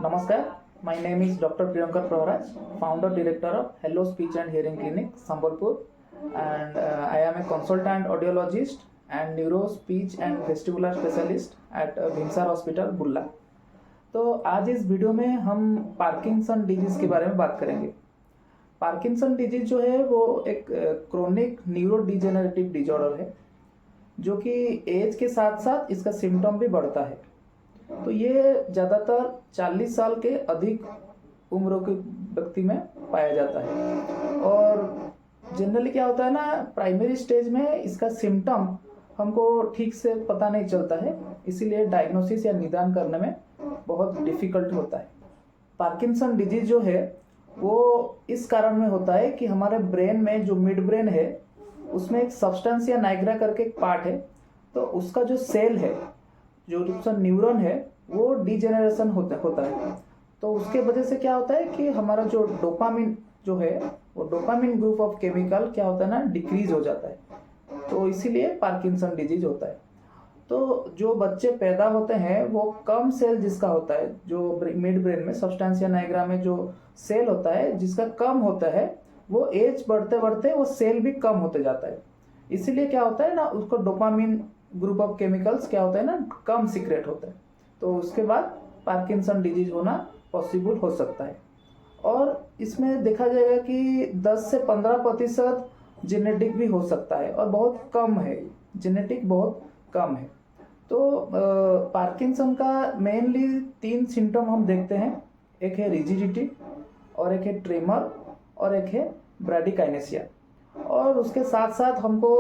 Namaskar, my name is Dr. Priyankar Praharaj, founder director of Hello Speech and Hearing Clinic, Sambalpur, and I am a consultant audiologist and neuro speech and vestibular specialist at Bhimsar Hospital, बुल्ला। तो आज इस video में हम Parkinson disease के बारे में बात करेंगे। पार्किंसन डिजीज़ जो है वो एक क्रोनिक न्यूरो डिजेनरेटिव डिजॉर्डर है, जो कि एज के साथ साथ इसका सिम्टम भी बढ़ता है। तो ये ज़्यादातर 40 साल के अधिक उम्र के व्यक्ति में पाया जाता है। और जनरली क्या होता है ना, प्राइमरी स्टेज में इसका सिम्टम हमको ठीक से पता नहीं चलता है, इसीलिए डायग्नोसिस या निदान करने में बहुत डिफ़िकल्ट होता है। पार्किंसन डिजीज़ जो है वो इस कारण में होता है कि हमारे ब्रेन में जो मिड ब्रेन है उसमें एक सब्सटेंस या नाइग्रा करके एक पार्ट है, तो उसका जो सेल है, जो न्यूरॉन है, वो डिजेनरेशन होता है। तो उसके वजह से क्या होता है कि हमारा जो डोपामिन जो है, वो डोपामिन ग्रुप ऑफ केमिकल क्या होता है ना, डिक्रीज हो जाता है। तो इसीलिए पार्किंसन डिजीज होता है। तो जो बच्चे पैदा होते हैं वो कम सेल जिसका होता है, जो मिड ब्रेन में सब्सटेंशिया नाइग्रा में जो सेल होता है जिसका कम होता है, वो एज बढ़ते बढ़ते वो सेल भी कम होते जाता है। इसीलिए क्या होता है ना, उसको डोपामिन ग्रुप ऑफ केमिकल्स क्या होता है ना, कम सीक्रेट होता है। तो उसके बाद पार्किंसन डिजीज होना पॉसिबल हो सकता है। और इसमें देखा जाएगा कि 10 से 15% जेनेटिक भी हो सकता है, और बहुत कम है, जेनेटिक बहुत कम है। तो पार्किंसन का मेनली 3 सिम्टम हम देखते हैं। एक है रिजिडिटी, और एक है ट्रेमर, और एक है ब्रैडिकाइनेसिया। और उसके साथ साथ हमको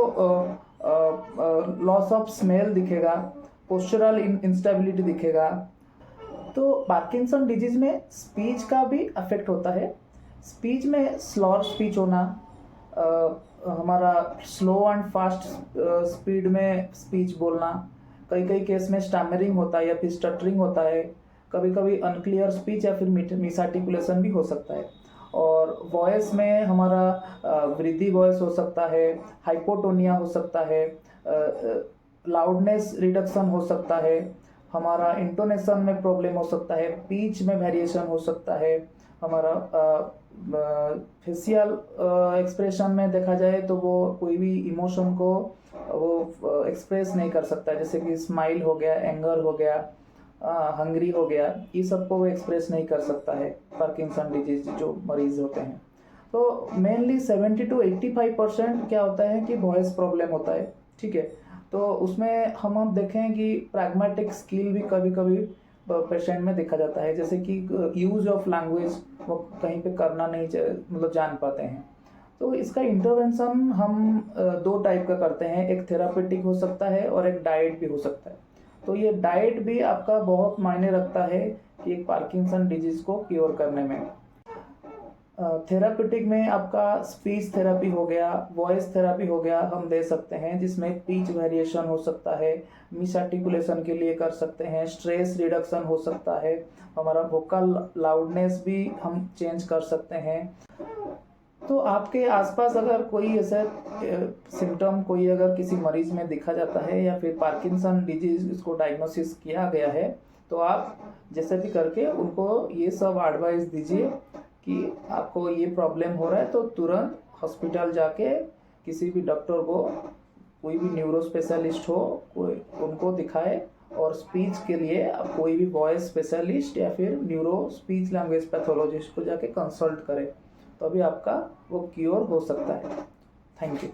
लॉस ऑफ स्मेल दिखेगा, पोस्चरल इंस्टेबिलिटी दिखेगा। तो पार्किंसन डिजीज में स्पीच का भी अफेक्ट होता है। स्पीच में स्लॉर स्पीच होना, हमारा स्लो एंड फास्ट स्पीड में स्पीच बोलना, कई केस में स्टैमरिंग होता है या फिर स्टटरिंग होता है, कभी कभी अनक्लियर स्पीच या फिर मिसआर्टिकुलेशन भी हो सकता है। और वॉइस में हमारा वृद्धि वॉइस हो सकता है, हाइपोटोनिया हो सकता है, लाउडनेस रिडक्शन हो सकता है, हमारा इंटोनेशन में प्रॉब्लम हो सकता है, पिच में वेरिएशन हो सकता है, हमारा फेशियल एक्सप्रेशन में देखा जाए तो वो कोई भी इमोशन को वो एक्सप्रेस नहीं कर सकता है, जैसे कि स्माइल हो गया, एंगर हो गया, हंग्री हो गया, ये सब को वो एक्सप्रेस नहीं कर सकता है पार्किंसन डिजीज जो मरीज होते हैं। तो मेनली 70 to 85% क्या होता है कि वॉइस प्रॉब्लम होता है, ठीक है। तो उसमें हम देखें कि प्रैग्मेटिक स्किल भी कभी कभी पेशेंट में देखा जाता है, जैसे कि यूज ऑफ लैंग्वेज वो कहीं पे करना नहीं मतलब जान पाते हैं। तो इसका इंटरवेंशन हम 2 टाइप का करते हैं, एक थेरापेटिक हो सकता है और एक डाइट भी हो सकता है। तो ये डाइट भी आपका बहुत मायने रखता है कि एक पार्किंसन डिजीज को क्योर करने में। थेरापेटिक में आपका स्पीच थेरेपी हो गया, वॉइस थेरेपी हो गया, हम दे सकते हैं, जिसमें पिच वेरिएशन हो सकता है, मिसआर्टिकुलेशन के लिए कर सकते हैं, स्ट्रेस रिडक्शन हो सकता है, हमारा वोकल लाउडनेस भी हम चेंज कर सकते हैं। तो आपके आसपास अगर कोई ऐसा सिम्टम कोई अगर किसी मरीज में दिखा जाता है या फिर पार्किंसन डिजीज इसको डायग्नोसिस किया गया है, तो आप जैसे भी करके उनको ये सब एडवाइस दीजिए कि आपको ये प्रॉब्लम हो रहा है, तो तुरंत हॉस्पिटल जाके किसी भी डॉक्टर को, कोई भी न्यूरो स्पेशलिस्ट हो, कोई उनको दिखाए, और स्पीच के लिए आप कोई भी वॉइस स्पेशलिस्ट या फिर न्यूरो स्पीच लैंग्वेज पैथोलॉजिस्ट को जाके कंसल्ट करें, तभी आपका वो क्योर हो सकता है। Thank you.